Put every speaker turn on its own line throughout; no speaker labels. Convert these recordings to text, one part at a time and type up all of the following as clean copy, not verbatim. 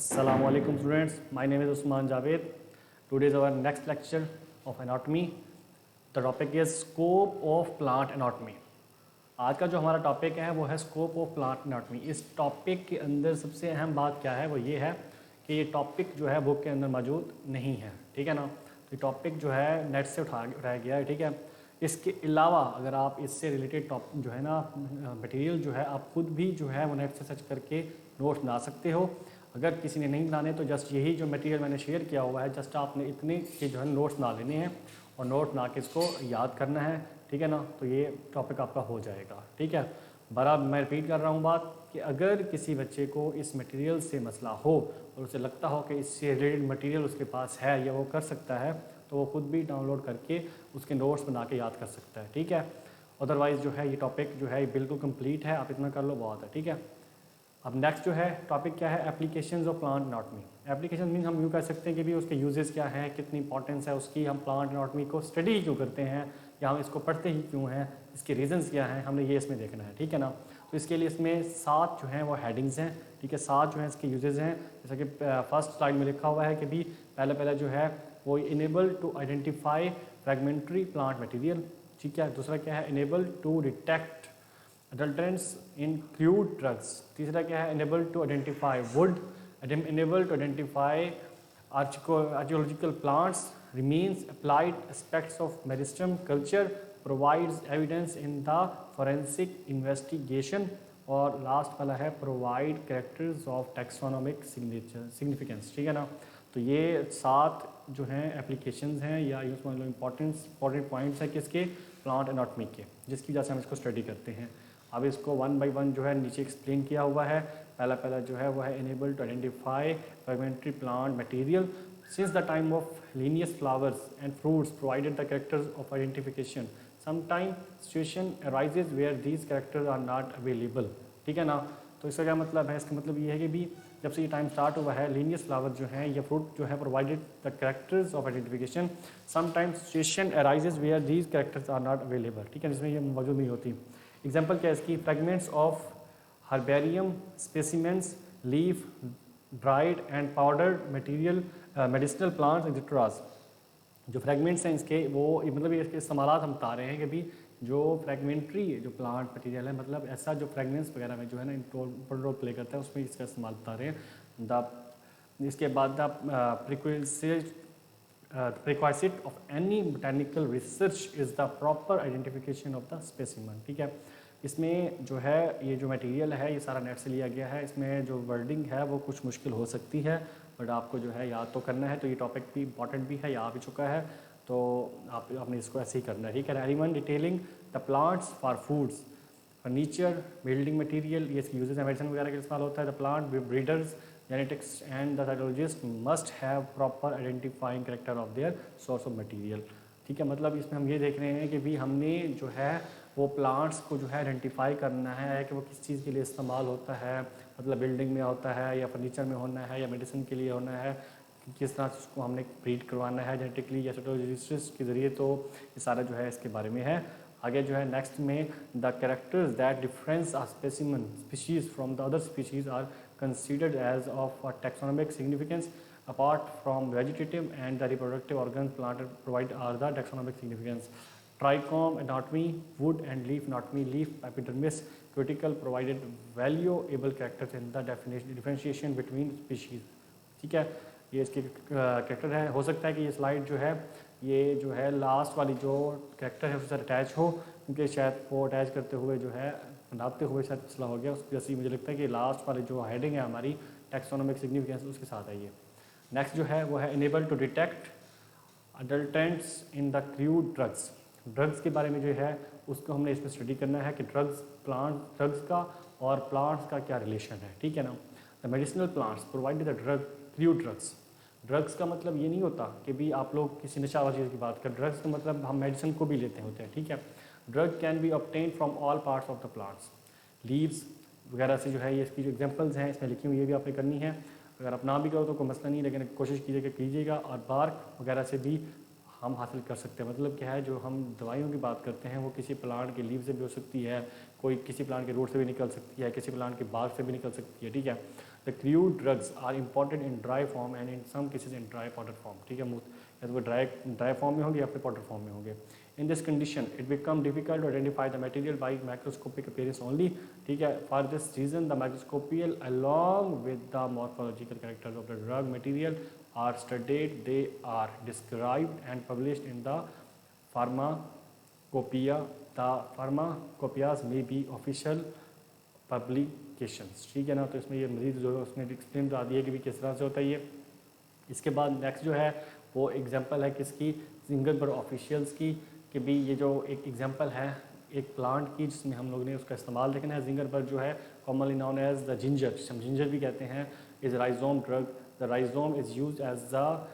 Assalamu alaikum students, my name is Usman Javed. Today is our next lecture of anatomy. The topic is scope of plant anatomy. आज का जो हमारा topic है वो है scope of plant anatomy. इस topic के अंदर सबसे अहम बात क्या है वो ये है कि ये टॉपिक जो है बुक के अंदर मौजूद नहीं है, ठीक है ना। तो ये टॉपिक जो है नेट से उठाया गया है, ठीक है। इसके अलावा अगर आप इससे रिलेटेड टॉपिक जो है ना मटेरियल जो है आप खुद भी जो है वो नेट से सर्च करके नोट्स बना सकते हो। अगर किसी ने नहीं बनाने तो जस्ट यही जो मटेरियल मैंने शेयर किया हुआ है, जस्ट आपने इतने के जो है नोट्स बना लेने हैं और नोट बना के इसको याद करना है, ठीक है ना। तो ये टॉपिक आपका हो जाएगा, ठीक है। बराबर मैं रिपीट कर रहा हूँ बात कि अगर किसी बच्चे को इस मटेरियल से मसला हो और उसे लगता हो कि इससे रिलेटेड मटेरियल उसके पास है या वो कर सकता है तो वो खुद भी डाउनलोड करके उसके नोट्स बना के याद कर सकता है, ठीक है। अदरवाइज़ जो है ये टॉपिक जो है बिल्कुल कंप्लीट है, आप इतना कर लो बहुत है, ठीक है। अब नेक्स्ट जो है टॉपिक क्या है, applications of plant anatomy. Application mean हम यूँ कह सकते हैं कि भी उसके यूजेस क्या हैं, कितनी इंपॉर्टेंस है उसकी, हम प्लांट एनाटॉमी को स्टडी क्यों करते हैं या हम इसको पढ़ते ही क्यों हैं, इसके रीजंस क्या हैं, हमने ये इसमें देखना है, ठीक है ना। तो इसके लिए इसमें 7 जो हैं वो हेडिंग्स हैं, ठीक है। 7 जो हैं इसके यूजेस हैं, जैसा कि फर्स्ट स्लाइड में लिखा हुआ है कि भी पहले जो है वो enable to identify fragmentary plant material, ठीक है। दूसरा क्या है, enable to detect adulterants in crude drugs। तीसरा क्या है, enable to identify wood, enable to identify archaeological plants, remains, applied aspects of meristem culture, provides evidence in the forensic investigation, और last वाला है provide characters of taxonomic significance, ठीक है ना। तो ये 7 जो हैं एप्लीकेशंस हैं या यूज मान लो इंपॉर्टेंट पॉइंट्स हैं किसके, प्लांट एनाटॉमी के, जिसकी वजह से हम इसको स्टडी करते हैं। अब इसको 1 बाय 1 जो है नीचे एक्सप्लेन किया हुआ है। पहला जो है वो है enable to identify fragmentary plant material since the time of Linnaeus flowers and fruits provided the characters of identification, sometime situation arises where these characters are not available, ठीक है ना। तो इसका क्या मतलब है, इसका मतलब ये है कि भी जब से ये टाइम स्टार्ट हुआ है लीनियस फ्लावर जो है या फ्रूट जो है provided the characters of identification, sometime situation arises where these characters are not available, ठीक है, जिसमें ये मौजूद नहीं होती। एग्जाम्पल क्या है इसकी, fragments of herbarium specimens, leaf, dried and powdered material, medicinal plants etceteras. जो फ्रेगमेंट्स हैं इसके वो मतलब इसके इस्तेमालात हम बता रहे हैं कि भी जो फ्रेगमेंट्री जो प्लांट मटेरियल है, मतलब ऐसा जो फ्रेगनेंस वगैरह में जो है ना इम्पोर्टेंट रोल प्ले करता है, उसमें इसका इस्तेमाल बता रहे हैं। इसके बाद the prerequisite of any botanical research is the proper identification of the specimen, ठीक है। इसमें जो है ये जो मटेरियल है ये सारा नेट से लिया गया है, इसमें जो वर्डिंग है वो कुछ मुश्किल हो सकती है बट आपको जो है याद तो करना है। तो ये टॉपिक भी इंपॉर्टेंट भी है, याद भी चुका है, तो आपने इसको ऐसे ही करना है, ठीक है। Animal detailing the plants for foods, furniture, building material, ये इसकी यूजेस है, मेडिसिन वगैरह के इस्तेमाल होता है। The plant breeders, genetics and the cytologist must have proper identifying character of their source of material, ठीक है। मतलब इसमें हम ये देख रहे हैं कि भी हमने जो है वो प्लांट्स को जो है आइडेंटिफाई करना है कि वो किस चीज़ के लिए इस्तेमाल होता है, मतलब बिल्डिंग में होता है या फर्नीचर में होना है या मेडिसिन के लिए होना है, किस तरह से उसको हमने ब्रीड करवाना है जेनेटिकली या साइटोलॉजिस्ट के ज़रिए, तो ये सारा जो है इसके बारे में है। आगे जो है नेक्स्ट में the characters that difference a specimen species from the other species are considered as of a taxonomic significance apart from vegetative and the reproductive organs planted provide are the taxonomic significance. Trichome anatomy, wood and leaf anatomy, leaf epidermis, cuticle provided valuable characters in the differentiation between species, ठीक है। ये इसके character है, हो सकता है कि ये स्लाइड जो है ये जो है लास्ट वाली जो कैरेक्टर है उससे अटैच हो, क्योंकि शायद वो अटैच करते हुए जो है बनाते हुए शायद मसला हो गया, उसकी वजह से मुझे लगता है कि लास्ट वाली जो हेडिंग है हमारी टैक्सोनॉमिक सिग्निफिकेंस उसके साथ आई है। नेक्स्ट जो है वो है enable to detect adulterants in the crude drugs. Drugs के बारे में जो है उसको हमने इसमें स्टडी करना है कि ड्रग्स का और प्लांट्स का क्या रिलेशन है, ठीक है ना। The medicinal plants provide the crude drugs. Drugs का मतलब ये नहीं होता कि भी आप लोग किसी नशा वाली चीज़ की बात कर, ड्रग्स का मतलब हम मेडिसिन को भी लेते होते हैं, ठीक है। Drug can be obtain from all parts of the plants, leaves वगैरह से जो है ये इसकी जो एग्जांपल्स हैं इसमें लिखी हुई, ये भी आपने करनी है। अगर आप ना भी करो तो कोई मसला नहीं, लेकिन कोशिश कीजिएगा। और बार्क वगैरह से भी हम हासिल कर सकते हैं, मतलब क्या है जो हम दवाइयों की बात करते हैं वो किसी प्लांट के लीव से भी हो सकती है, कोई किसी प्लांट के रूट से भी निकल सकती है, किसी प्लांट के बाग से भी निकल सकती है, ठीक है। The crude drugs are imported in dry form and in some cases in dry powder form, ठीक है, या तो वो ड्राई फॉर्म में होंगे या फिर पाउडर फॉर्म में होंगे। In this condition it become difficult to identify the material by microscopic appearance only, ठीक है। For this reason the microscopical along with the morphological characters of the drug material are studied, they are described and published in the pharmacopoeia, the pharmacopoeias may be official publications, ठीक है ना। तो इसमें ये मरीज जो है उसने एक्सप्लेन करा दिया कि भी किस तरह से होता है ये। इसके बाद नेक्स्ट जो है वो एग्जांपल है किसकी, जिंगरबर्ग ऑफिशियल्स की, कि भी ये जो एक एग्जांपल है एक प्लांट की जिसमें हम लोग ने उसका इस्तेमाल देखना है। जिंगरबर्ग जो है commonly known as the ginger, जिसे हम जिंजर भी कहते हैं, is rhizome drug. The rhizome is use as the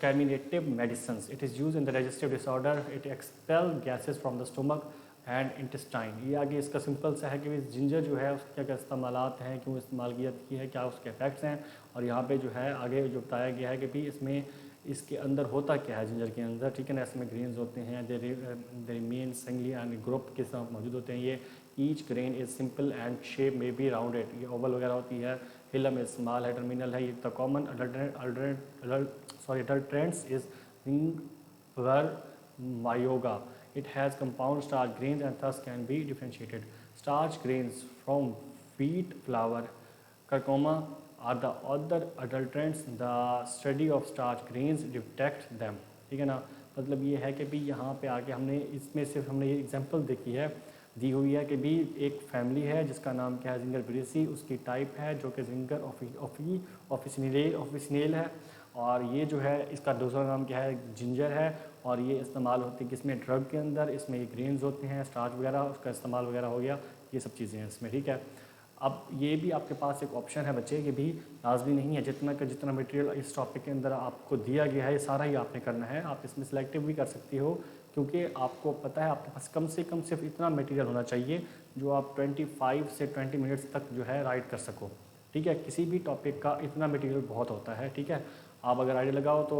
carminative medicines. It is used in the digestive disorder. It expel gases from the stomach and intestine. ये आगे इसका simple सा है कि जिंजर जो है उसके क्या क्या इस्तेमालात हैं, क्यों इस्तेमाल की है, क्या उसके इफेक्ट्स हैं, और यहाँ पे जो है आगे जो बताया गया है कि भी इसमें इसके अंदर होता क्या है जिंजर के अंदर, ठीक है ना। इसमें ग्रेन्स होते हैं, दे मेन सिंगली एंड ग्रुप के साथ मौजूद होते हैं ये। Each grain is simple and shape में बी राउंडेड, ये ओवल वगैरह होती है। हिलम इज स्मॉल है, टर्मिनल है। ये the common adulterants is Mayoga. It has compound starch grains and thus can be differentiated. Starch grains from wheat flour, curcuma are the other adulterants. The study of starch grains detect them, ठीक है ना। मतलब ये है कि भी यहाँ पे आके हमने इसमें सिर्फ हमने ये एग्जांपल देखी है, दी हुई है कि भी एक फैमिली है जिसका नाम क्या है, जिंगरबरेसी, उसकी टाइप है जो कि जिंगर ऑफिसिनेल है, और ये जो है इसका दूसरा नाम क्या है, जिंजर है, और ये इस्तेमाल होती है किसमें, ड्रग के अंदर। इसमें ये ग्रेन्स होते हैं, स्टार्च वगैरह, उसका इस्तेमाल वगैरह हो गया, ये सब चीज़ें हैं इसमें, ठीक है। अब ये भी आपके पास एक ऑप्शन है बच्चे कि भी लाजमी नहीं है जितना मटेरियल इस टॉपिक के अंदर आपको दिया गया है ये सारा ही आपने करना है। आप इसमें सिलेक्टिव भी कर सकती हो, क्योंकि आपको पता है आपके पास कम से कम सिर्फ इतना मटेरियल होना चाहिए जो आप 25 से 20 मिनट्स तक जो है राइट कर सको, ठीक है। किसी भी टॉपिक का इतना मटेरियल बहुत होता है, ठीक है। आप अगर आइडिया लगाओ तो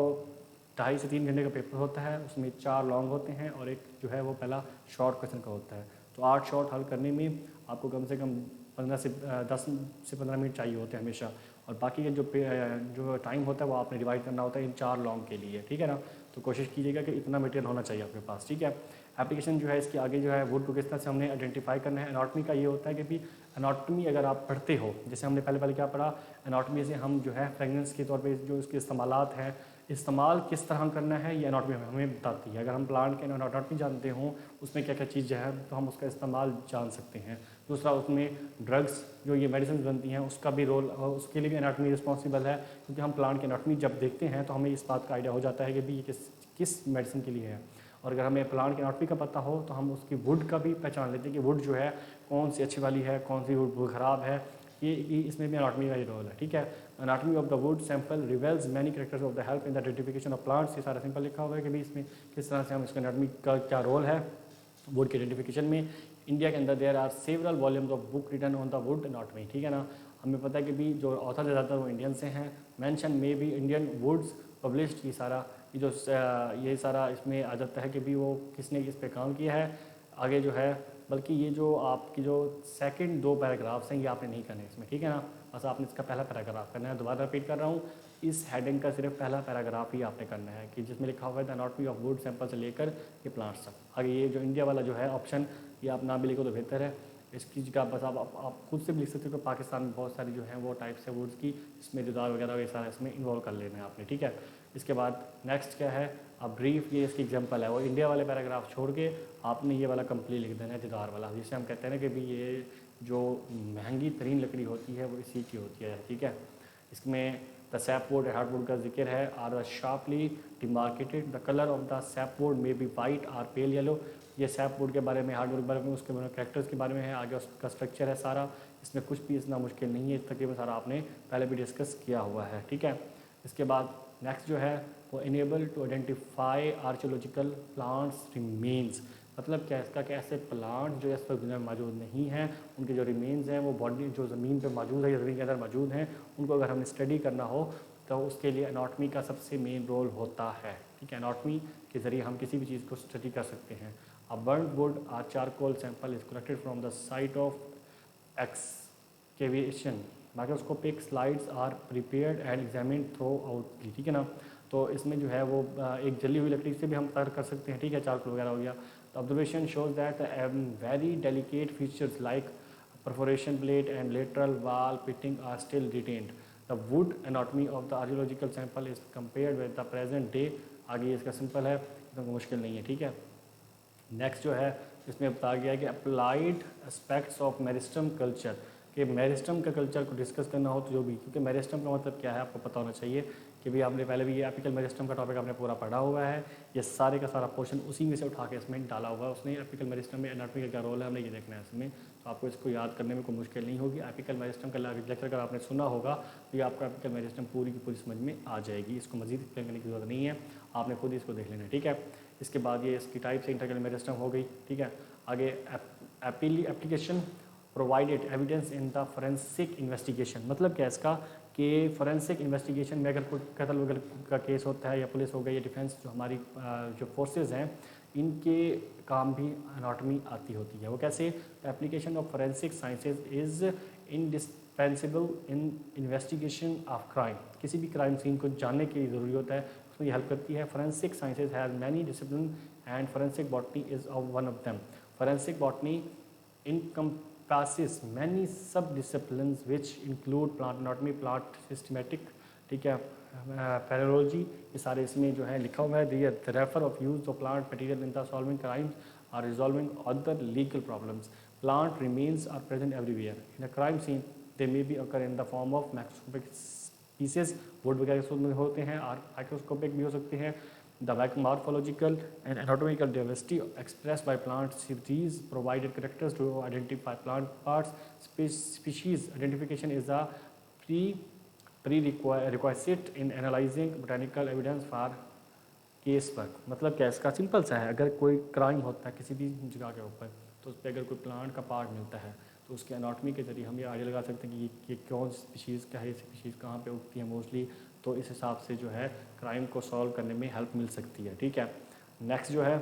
2.5 से 3 घंटे का पेपर होता है, उसमें 4 लॉन्ग होते हैं और एक जो है वो पहला शॉर्ट क्वेश्चन का होता है। तो 8 शॉर्ट हल करने में आपको कम से कम 10 से 15 मिनट चाहिए होते हैं हमेशा, और बाकी जो टाइम होता है वो आपने डिवाइड करना होता है इन 4 लॉन्ग के लिए, ठीक है ना। तो कोशिश कीजिएगा कि इतना मटेरियल होना चाहिए आपके पास, ठीक है। एप्लीकेशन जो है इसकी आगे जो है वुड को किस तरह से हमने आइडेंटिफाई करना है। एनाटॉमी का ये होता है कि भी एनाटॉमी अगर आप पढ़ते हो, जैसे हमने पहले क्या पढ़ा, एनाटॉमी से हम जो है फ्रेगनेंस के तौर पे जो इसके इस्तेमालात हैं, इस्तेमाल किस तरह करना है, ये एनाटॉमी हमें बताती है। अगर हम प्लांट के एनाटॉमी जानते हों उसमें क्या क्या चीज़ है तो हम उसका इस्तेमाल जान सकते हैं। दूसरा, उसमें ड्रग्स जो ये मेडिसिन बनती हैं उसका भी रोल, उसके लिए भी एनाटॉमी रिस्पॉन्सिबल है, क्योंकि हम प्लांट की एनाटॉमी जब देखते हैं तो हमें इस बात का आइडिया हो जाता है कि भी ये किस मेडिसिन के लिए है। और अगर हमें प्लांट की एनाटॉमी का पता हो तो हम उसकी वुड का भी पहचान लेते हैं कि वुड जो है कौन सी अच्छी वाली है, कौन सी वुड ख़राब है। ये इसमें भी एनाटॉमी का ही रोल है, ठीक है। Anatomy of the wood sample reveals many characters of the help in the identification of plants. ये सारा सिंपल लिखा हुआ है कि भी इसमें किस तरह से हम इसका एनाटॉमी का क्या रोल है वुड के आइडेंटिफिकेशन में। इंडिया के अंदर there are several volumes of book written on the wood anatomy, ठीक है ना। हमें पता है कि भी जो ऑथर ज़्यादातर वो इंडियन से हैं। मेंशन में भी इंडियन वुड्स पब्लिश्ड, ये सारा इसमें आ जाता है कि भी वो किसने इस पे काम किया है आगे जो है। बल्कि ये जो आपकी जो सेकंड 2 पैराग्राफ्स हैं ये आपने नहीं करने इसमें, ठीक है ना। बस आपने इसका पहला पैराग्राफ करना है। दोबारा रिपीट कर रहा हूँ, इस हेडिंग का सिर्फ पहला पैराग्राफ ही आपने करना है कि जिसमें लिखा हुआ है the anatomy of would sample से लेकर ये प्लांट्स तक। आगे ये जो इंडिया वाला जो है ऑप्शन, ये आप ना भी लिखो तो बेहतर है। इसकी जगह बस आप खुद से भी लिख सकते हो कि पाकिस्तान में बहुत सारी जो हैं वो टाइप्स है वुड्स की, जिसमें देदार वगैरह ये सारा इसमें इन्वॉल्व कर लेना है आपने, ठीक है। इसके बाद नेक्स्ट क्या है, अब ब्रीफ, ये इसकी एग्जांपल है। वो इंडिया वाले पैराग्राफ छोड़ के आपने ये वाला कंप्लीट लिख देना है, देदार वाला, जिसे हम कहते हैं ना कि भी ये जो महंगी तरीन लकड़ी होती है वो इसी की होती है, ठीक है। इसमें द सैपवुड हार्डवुड का जिक्र है। Are the sharply demarcated, the colour of the sapwood may be white or pale yellow. ये सैपवुड के बारे में, हार्डवुड के बारे में, उसके कैरेक्टर्स के बारे में है। आगे उसका स्ट्रक्चर है सारा, इसमें कुछ भी इतना मुश्किल नहीं है, तकरीबन सारा आपने पहले भी डिस्कस किया हुआ है, ठीक है। इसके बाद नेक्स्ट जो है वो enable to identify archaeological plants remains. मतलब क्या इसका, कि ऐसे प्लांट जो इस वक्त दुनिया में मौजूद नहीं हैं, उनके जो रिमेन्स हैं वो बॉडी जो ज़मीन पे मौजूद है या ज़मीन के अंदर मौजूद हैं, उनको अगर हमें स्टडी करना हो तो उसके लिए एनाटॉमी का सबसे मेन रोल होता है, ठीक है। एनाटॉमी के ज़रिए हम किसी भी चीज़ को स्टडी कर सकते हैं। A burned wood or charcoal sample is collected from the site of excavation microscopic slides are prepared and examine throughout, ठीक है ना। तो इसमें जो है वो एक जली हुई लकड़ी से भी हम तैयार कर सकते हैं, ठीक है, चारकोल वगैरह हो गया। तो observation shows that very delicate features like perforation plate and lateral wall pitting are still retained. The wood anatomy of the archaeological sample is compared with the present day. आगे इसका सिंपल है, इतना मुश्किल नहीं है, ठीक है। नेक्स्ट जो है इसमें बताया गया है कि applied aspects of meristem culture, कि मेरिस्टम का कल्चर को डिस्कस करना हो तो जो भी, क्योंकि मेरिस्टम का मतलब क्या है आपको पता होना चाहिए कि भी आपने पहले भी ये एपिकल मेरिस्टम का टॉपिक आपने पूरा पढ़ा हुआ है। ये सारे का सारा पोर्शन उसी में से उठा के इसमें डाला हुआ है उसने। एपिकल मेरिस्टम में एनाटॉमी का क्या रोल है हमने ये देखना है इसमें, तो आपको इसको याद करने में कोई मुश्किल नहीं होगी। एपिकल मेरिस्टम का लेक्चर अगर आपने सुना होगा तो ये आपको एपिकल मेरिस्टम पूरी की पूरी समझ में आ जाएगी, इसको मजीद एक्सप्लेन करने की जरूरत नहीं है, आपने खुद इसको देख लेना है, ठीक है। इसके बाद ये इसकी टाइप से इंटरकल मेरिस्टम हो गई, ठीक है। आगे application provided evidence in the forensic investigation, मतलब क्या इसका कि फोरेंसिक इन्वेस्टिगेशन में अगर कोई कत्ल वगैरह का केस होता है या पुलिस हो गई या डिफेंस जो हमारी जो फोर्सेस हैं इनके काम भी एनाटॉमी आती होती है। वो कैसे? Application of forensic sciences is indispensable in investigation of crime, किसी भी क्राइम सीन को जानने की ज़रूरी होता है, उसमें हेल्प करती है। Forensic sciences has many discipline and forensic botany is one of them. Forensic botany encompasses many sub-disciplines which include plant anatomy, plant systematic, ठीक है, पैरोलॉजी, ये सारे इसमें जो है लिखा हुआ है। the refer of use of plant material in the solving crimes or resolving other legal problems. Plant remains are present everywhere. In a crime scene, they may be occur in the form of microscopic pieces, wood वगैरह में होते हैं और microscopic भी हो सकते हैं। The morphological and anatomical diversity expressed by plant series provided characters to identify plant parts. Species identification is a prerequisite in analyzing botanical evidence for case work. मतलब क्या इसका सिंपल सा है, अगर कोई क्राइम होता है किसी भी जगह के ऊपर तो उस पर अगर कोई प्लांट का पार्ट मिलता है तो उसके एनाटॉमी के जरिए हम ये आइडिया लगा सकते हैं कि ये कौन स्पीशीज़ का है, ये स्पीशीज़ कहाँ पे उगती है मोस्टली, तो इस हिसाब से जो है क्राइम को सॉल्व करने में हेल्प मिल सकती है, ठीक है। नेक्स्ट जो है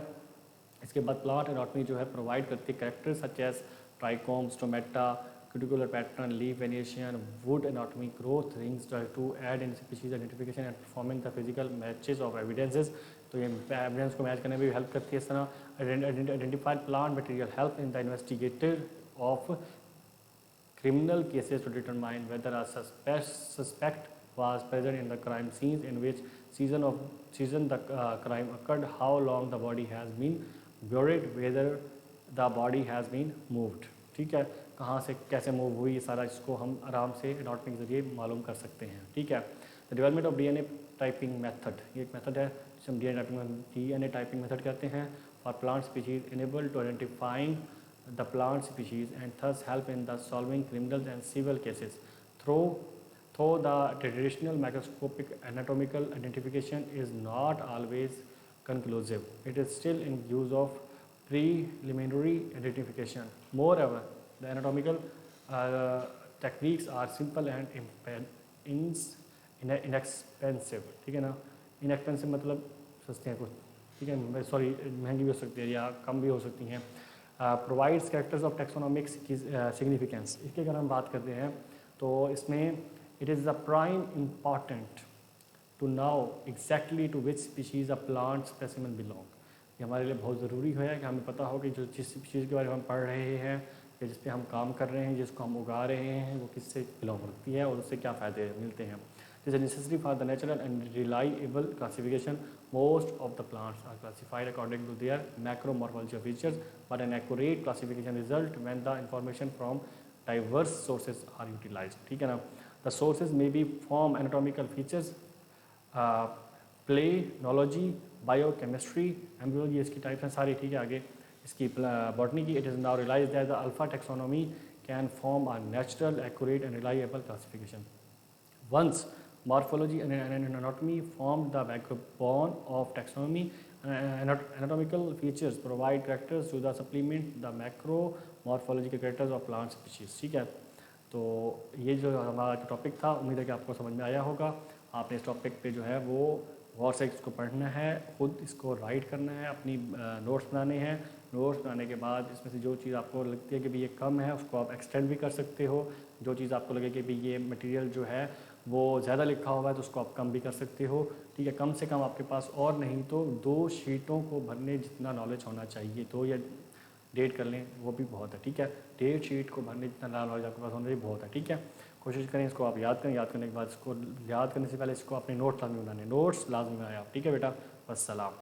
इसके बाद प्लांट एनाटॉमी जो है प्रोवाइड करती है character such as trichome, stomata, cuticular pattern, leaf variation, wood anatomy, growth rings to aid in species identification and performing the physical matches of evidences. तो ये एविडेंस को मैच करने में भी हेल्प करती है। इस तरह identified plant material help in the investigator of criminal cases to determine whether a suspect was present in the crime scenes, in which season the crime occurred, how long the body has been buried, whether the body has been moved, ठीक है, कहाँ से कैसे move हुई, ये सारा इसको हम आराम से एनाटॉमी के जरिए मालूम कर सकते हैं, ठीक है। The development of DNA typing method, ये एक मेथड है जिसे हम डीएनए टाइपिंग मेथड कहते हैं। For plant species enable to identifying the plant species and thus help in the solving criminal and civil cases. Though the traditional microscopic anatomical identification is not always conclusive, it is still in use of preliminary identification. Moreover, the anatomical techniques are simple and inexpensive, ठीक है ना। inexpensive मतलब सस्ते हैं कुछ, ठीक है, sorry महंगी भी हो सकती है या कम भी हो सकती हैं। Provides characters of taxonomic significance, इसकी अगर हम बात करते हैं तो इसमें it is the prime important to know exactly to which species a plant specimen belong. ये हमारे लिए बहुत ज़रूरी है कि हमें पता हो कि जो जिस स्पीशीज़ के बारे में हम पढ़ रहे हैं या जिस पे हम काम कर रहे हैं, जिसको हम उगा रहे हैं, वो किससे बिलोंग करती है और उससे क्या फ़ायदे मिलते हैं। This is necessary for the natural and reliable classification. Most of the plants are classified according to their macromorphological features, but an accurate classification result when the information from diverse sources are utilized. ठीक है ना। The sources may be from anatomical features, planology, biochemistry, embryology, इसकी types हैं सारी, ठीक है। आगे इसकी botany की, it is now realized that the alpha taxonomy can form a natural, accurate and reliable classification. Once morphology and anatomy formed the backbone of taxonomy, anatomical features provide characters to the supplement the macro morphological characters of plant species, ठीक है। तो ये जो हमारा topic था, उम्मीद है कि आपको समझ में आया होगा। आपने इस टॉपिक पे जो है वो गौर से इसको पढ़ना है, खुद इसको राइट करना है, अपनी नोट्स बनाने हैं नोट्स बनाने के बाद इसमें से जो चीज़ आपको लगती है कि भाई ये कम है उसको आप एक्सटेंड भी कर सकते हो, जो चीज़ आपको लगे कि भाई ये मटेरियल जो है वो ज़्यादा लिखा हुआ है तो उसको आप कम भी कर सकते हो। ठीक है, कम से कम आपके पास और नहीं तो 2 शीटों को भरने जितना नॉलेज होना चाहिए, तो या डेट कर लें वो भी बहुत है। ठीक है, डेट शीट को भरने जितना नॉलेज आपके पास होना चाहिए बहुत है। ठीक है, कोशिश करें इसको आप याद करें, याद करने के बाद इसको याद करने से पहले इसको अपने नोट्स लाजमी बनाने, नोट्स लाजमी बनाए आप। ठीक है बेटा, वस्सलाम।